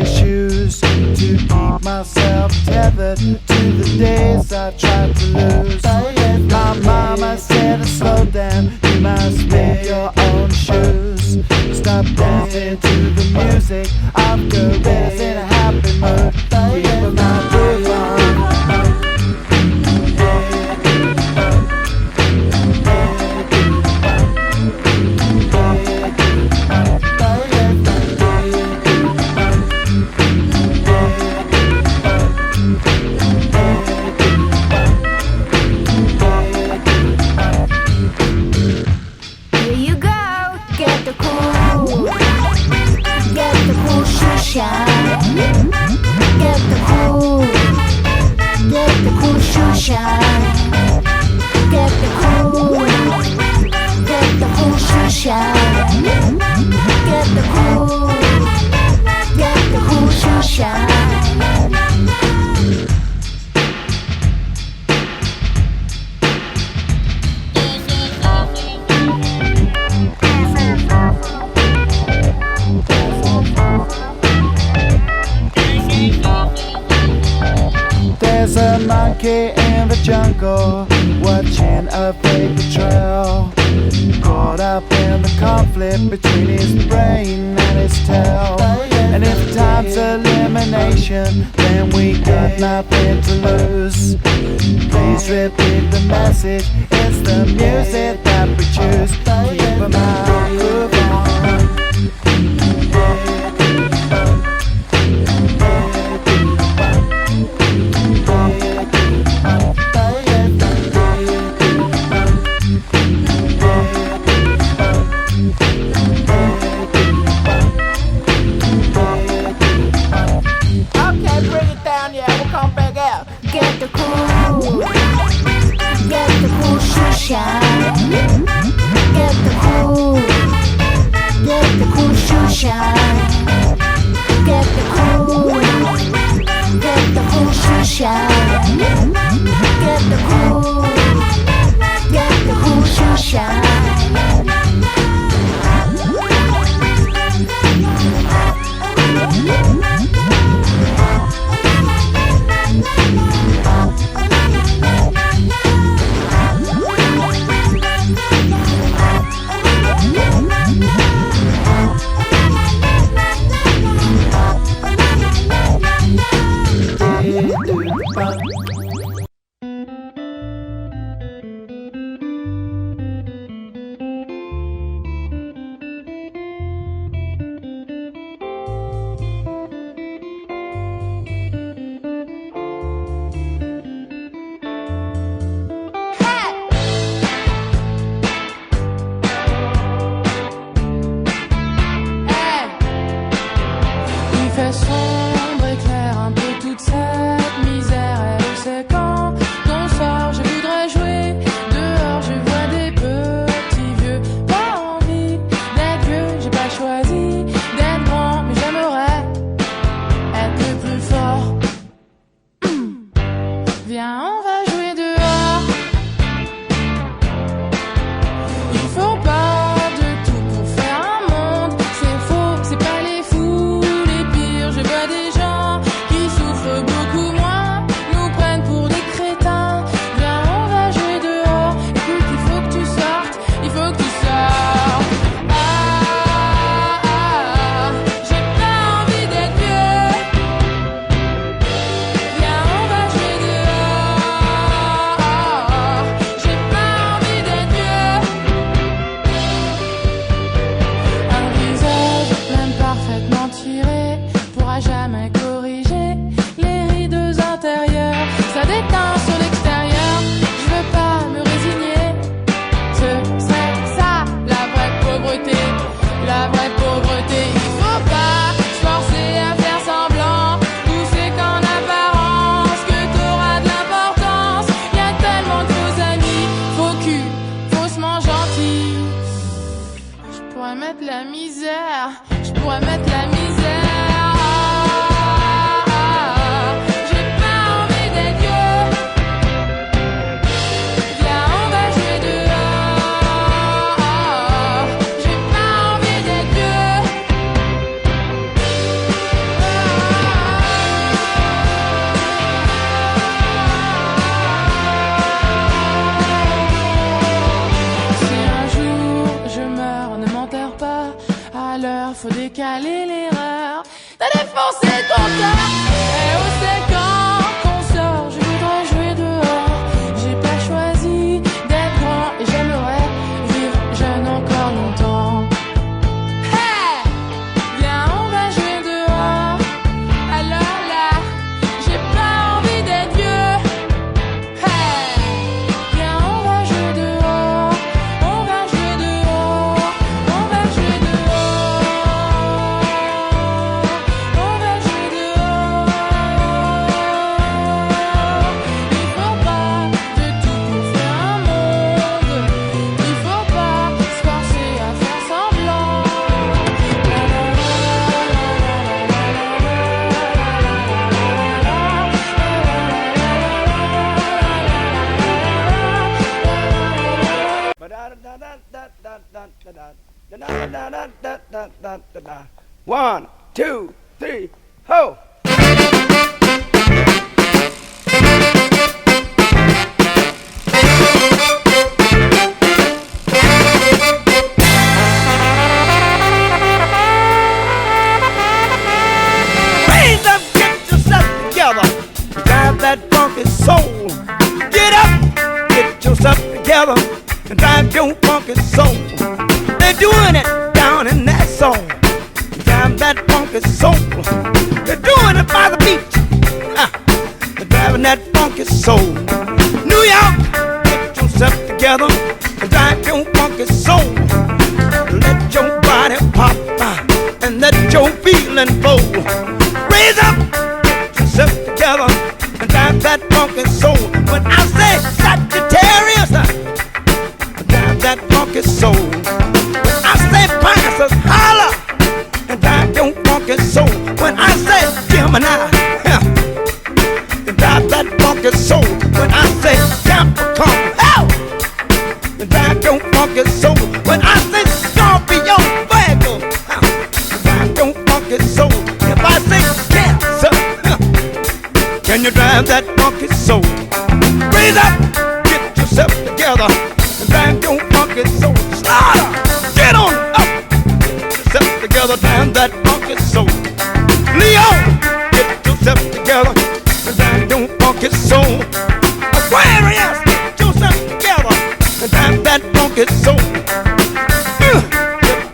shoes to keep myself tethered to the days I tried to lose. My mama said to slow down, you must make your own shoes. Stop dancing to the music of gorillas in a happy mood. Keep my groove on. There's a monkey in the jungle, watching a paper trail, caught up in the conflict between his brain and his tail. And if time's elimination, then we got nothing to lose. Please repeat the message, it's the music that we choose. Keep a mind groove on. J'ai pas envie d'être vieux. 1, 2, 3, ho! Raise up, get yourself together, drive that funky soul. Get up, get yourself together, and drive your funky soul. They're doing it down in that soul. Drive that funky soul. They're doing it by the beach. They're driving that funky soul. New York, get yourself together and drive your funky soul. Let your body pop and let your feeling flow. Raise up, get yourself together and drive that funky soul. When I say Sagittarius, drive that funky soul. When I say Pisces, holla and drive your funky soul. When I say Gemini, drive that funky soul. When I say Capricorn, drive your funky soul. When I say Scorpio, Virgo, drive your funky soul. If I say Cancer, can you drive that funky soul? Raise up, get yourself together and drive your funky soul. Slaughter, get on up, get yourself together, drive that funky soul. Leo, get yourself together and drive your funky soul. Aquarius, get yourself together and drive that funky soul. Get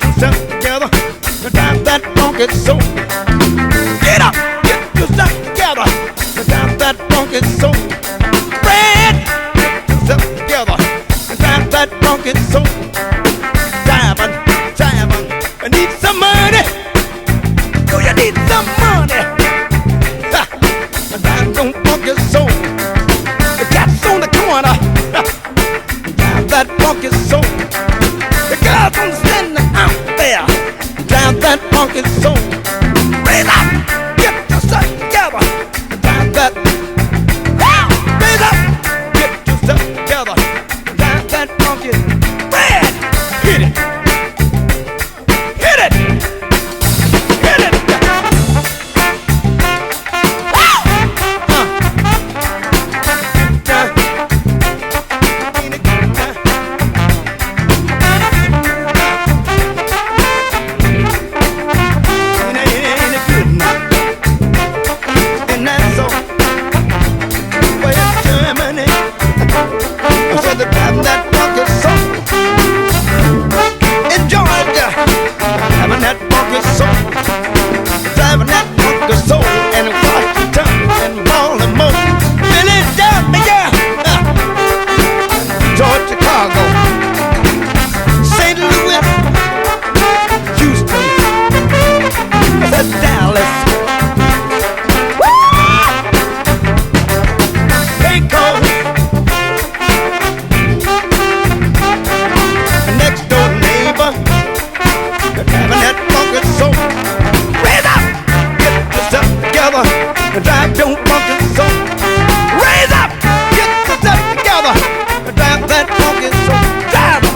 yourself together and drive that funky soul. Get up, get yourself together and drive that funky soul. Fred, get yourself together and drive that funky soul. Diamond, I need some money. Do you need some money? Drive your funky soul. The cat's on the corner. Drive that funky soul. The girls on standing out there. Drive that funky soul. Raise up, get yourself together. Drive that. Raise up, get yourself together. Drive that funky. Red, hit it. Hit it. Hit it. Drive your funky soul. Raise up, get yourself together. Drive that funky soul. Drive it.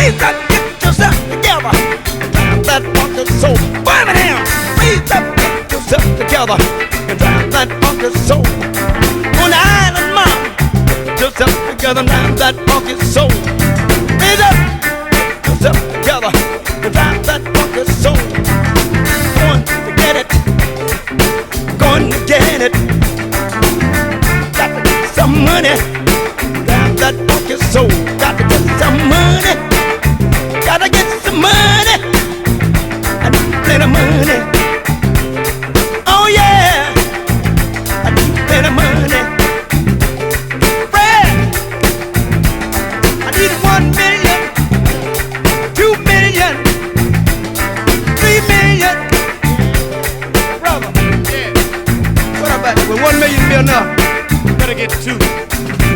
Raise up, get yourself together. Drive that funky soul. Burn it down. Raise up, get yourself together. And drive that funky soul. On the island, mom. Get yourself together. Drive that funky soul. Raise up, get yourself together. And drive that funky soul. Going to get it. Going to get it. Got to get some money. Drive that funky soul. Got to get some money. Gotta get some money. I need plenty of money. Oh yeah, I need plenty of money. Fred, I need 1 million, 2 million, 3 million. Brother, yeah. What about it? Well, 1 million be enough. Better get 2.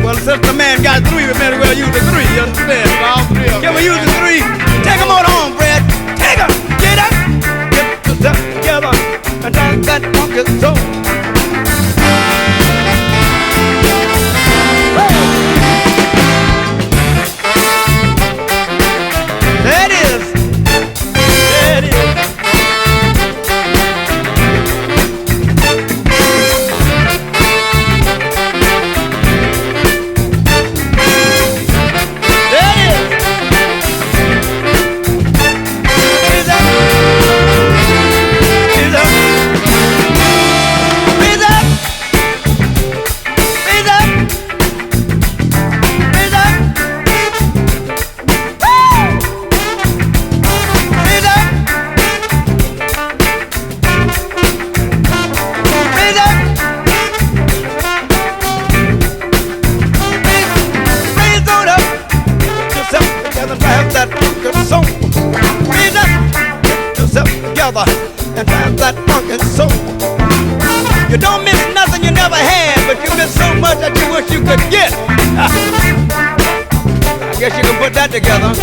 Well, since the man got 3, we better well use the 3, you understand? All 3 of them. Can we use the 3? Take them on home, Fred. Take them. Get up. Get yourself together. And drive that funky soul. There it is. There it is. And drive that funky soul. You don't miss nothing you never had, but you miss so much that you wish you could get. I guess you can put that together.